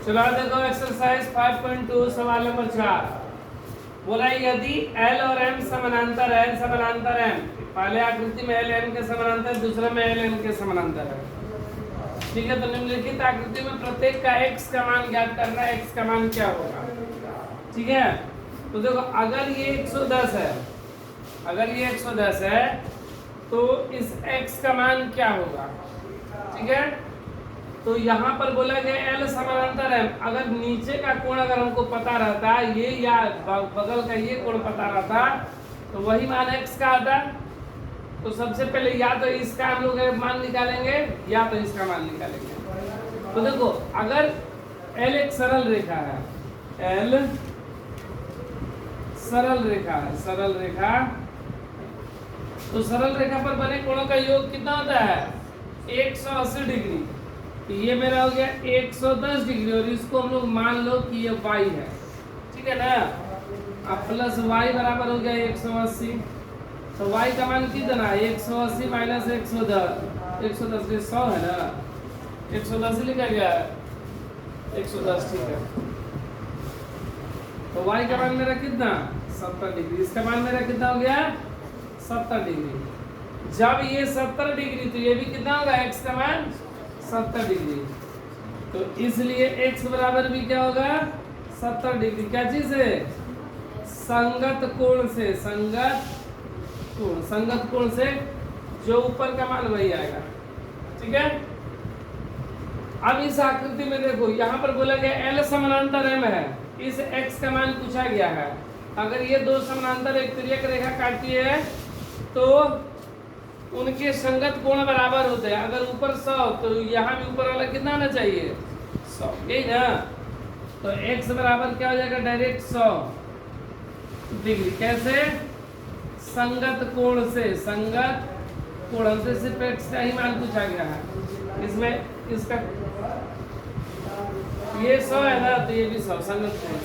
चलो देखो एक्सरसाइज 5.2 सवाल नंबर 4 बोला यदि L और M समानांतर है, समानांतर M, पहले आकृति में L M के समानांतर, दूसरे में L M के समानांतर है। ठीक है, तो निम्नलिखित आकृति में प्रत्येक का x का मान ज्ञात करना है, x का मान क्या होगा। ठीक है, तो देखो अगर ये 110 है, अगर ये 110 है तो इस x का मान क्या होगा। ठीक है, तो यहाँ पर बोला गया L समानांतर है, अगर नीचे का कोण अगर हमको पता रहता ये या बगल का ये कोण पता रहता तो वही मान x का आता। तो सबसे पहले या तो इसका हम लोग मान निकालेंगे या तो इसका मान निकालेंगे। तो देखो अगर L एक सरल रेखा है, L सरल रेखा है, सरल रेखा, तो सरल रेखा पर बने कोणों का योग कितना होता है 180 डिग्री। तो ये मेरा हो गया 110 डिग्री और इसको हम लोग मान लो कि ये y है। ठीक है ना, अब प्लस y बराबर हो गया 180, तो y का मान कितना है 180 माइनस 110, 110 के 100 है ना, 110 लिखा गया है 110। ठीक है, तो y का मान मेरा कितना 70 डिग्री, इसका मान मेरा कितना हो गया 70 डिग्री। जब ये 70 डिग्री तो ये भी कितना होगा x का मान 70 डिग्री, तो इसलिए x बराबर भी क्या होगा 70 डिग्री। क्या चीज है संगत कोण से, संगत कोण, संगत कोण से जो ऊपर का मान वही आएगा। ठीक है, अब इस आकृति में देखो यहाँ पर बोला गया L समानांतर M है, इस x का मान पूछा गया है। अगर ये दो समानांतर एक तिर्यक रेखा काटती है तो उनके संगत कोण बराबर होते हैं। अगर ऊपर 100 तो यहाँ भी ऊपर वाला कितना आना चाहिए 100, यही ना। तो x बराबर क्या हो जाएगा डायरेक्ट 100 डिग्री। कैसे संगत कोण से, संगत कोण हमसे सिर्फ x का ही मान पूछा गया है। इसमें इसका ये 100 है ना, तो ये भी 100 संगत कोण।